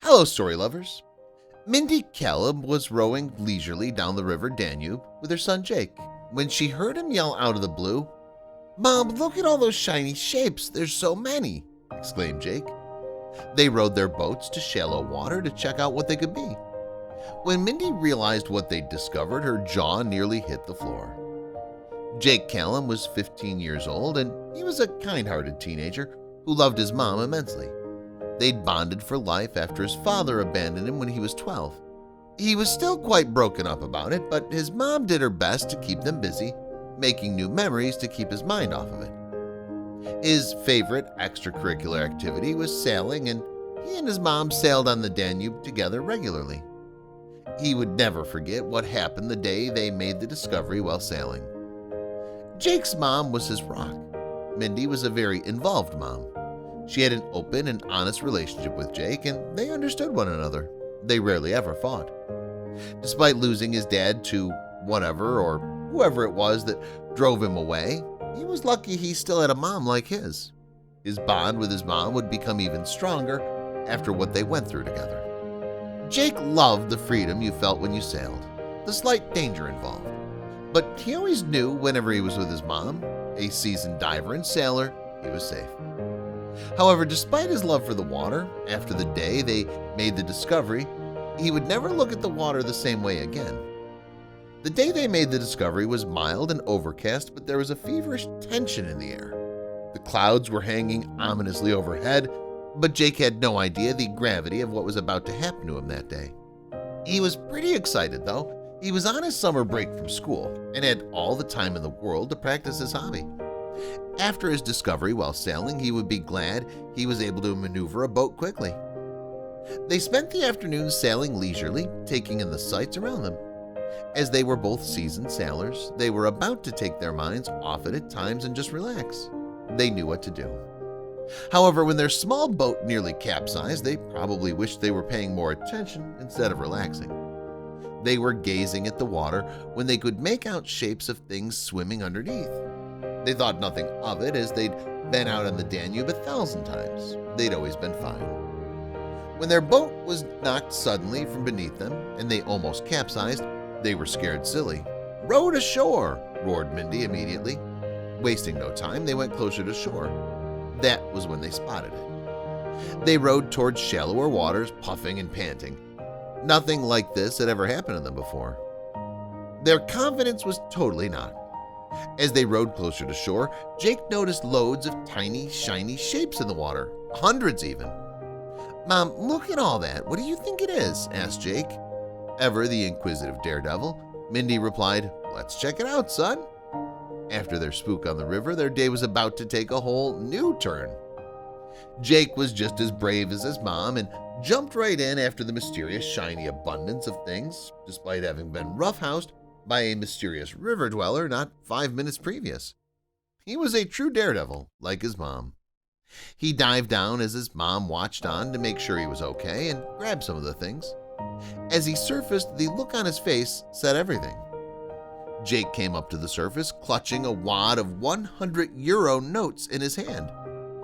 Hello, story lovers. Mindy Callum was rowing leisurely down the river Danube with her son Jake when she heard him yell out of the blue, "Mom, look at all those shiny shapes, there's so many," exclaimed Jake. They rowed their boats to shallow water to check out what they could be. When Mindy realized what they'd discovered, her jaw nearly hit the floor. Jake Callum was 15 years old, and he was a kind-hearted teenager who loved his mom immensely. They'd bonded for life after his father abandoned him when he was 12. He was still quite broken up about it, but his mom did her best to keep them busy, making new memories to keep his mind off of it. His favorite extracurricular activity was sailing, and he and his mom sailed on the Danube together regularly. He would never forget what happened the day they made the discovery while sailing. Jake's mom was his rock. Mindy was a very involved mom. She had an open and honest relationship with Jake, and they understood one another. They rarely ever fought. Despite losing his dad to whatever or whoever it was that drove him away, he was lucky he still had a mom like his. His bond with his mom would become even stronger after what they went through together. Jake loved the freedom you felt when you sailed, the slight danger involved. But he always knew whenever he was with his mom, a seasoned diver and sailor, he was safe. However, despite his love for the water, after the day they made the discovery, he would never look at the water the same way again. The day they made the discovery was mild and overcast, but there was a feverish tension in the air. The clouds were hanging ominously overhead, but Jake had no idea the gravity of what was about to happen to him that day. He was pretty excited, though. He was on his summer break from school and had all the time in the world to practice his hobby. After his discovery while sailing, he would be glad he was able to maneuver a boat quickly. They spent the afternoon sailing leisurely, taking in the sights around them. As they were both seasoned sailors, they were about to take their minds off it at times and just relax. They knew what to do. However, when their small boat nearly capsized, they probably wished they were paying more attention instead of relaxing. They were gazing at the water when they could make out shapes of things swimming underneath. They thought nothing of it as they'd been out on the Danube 1,000 times. They'd always been fine. When their boat was knocked suddenly from beneath them and they almost capsized, they were scared silly. "Row to shore!" roared Mindy immediately. Wasting no time, they went closer to shore. That was when they spotted it. They rowed towards shallower waters, puffing and panting. Nothing like this had ever happened to them before. Their confidence was totally knocked. As they rowed closer to shore, Jake noticed loads of tiny, shiny shapes in the water, hundreds even. "Mom, look at all that. What do you think it is?" asked Jake. Ever the inquisitive daredevil, Mindy replied, "Let's check it out, son." After their spook on the river, their day was about to take a whole new turn. Jake was just as brave as his mom and jumped right in after the mysterious shiny abundance of things, despite having been roughhoused by a mysterious river dweller not 5 minutes previous. He was a true daredevil, like his mom. He dived down as his mom watched on to make sure he was okay and grabbed some of the things. As he surfaced, the look on his face said everything. Jake came up to the surface, clutching a wad of €100 notes in his hand.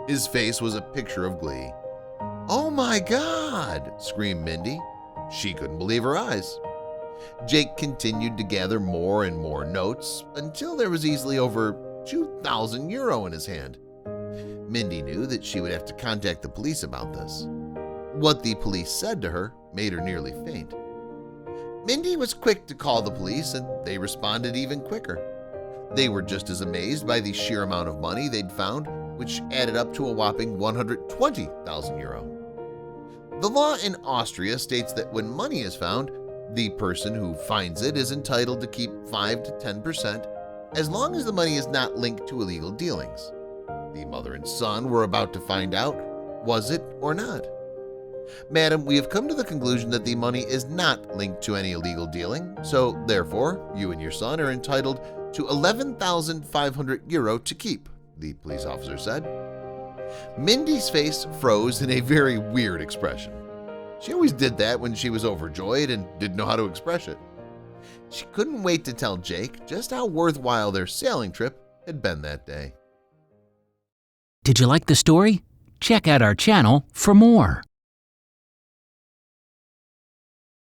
His face was a picture of glee. "Oh my God!" screamed Mindy. She couldn't believe her eyes. Jake continued to gather more and more notes until there was easily over €2,000 in his hand. Mindy knew that she would have to contact the police about this. What the police said to her made her nearly faint. Mindy was quick to call the police, and they responded even quicker. They were just as amazed by the sheer amount of money they'd found, which added up to a whopping €120,000. The law in Austria states that when money is found, the person who finds it is entitled to keep 5 to 10% as long as the money is not linked to illegal dealings. The mother and son were about to find out, was it or not? "Madam, we have come to the conclusion that the money is not linked to any illegal dealing, so therefore you and your son are entitled to €11,500 to keep," the police officer said. Mindy's face froze in a very weird expression. She always did that when she was overjoyed and didn't know how to express it. She couldn't wait to tell Jake just how worthwhile their sailing trip had been that day. Did you like the story? Check out our channel for more.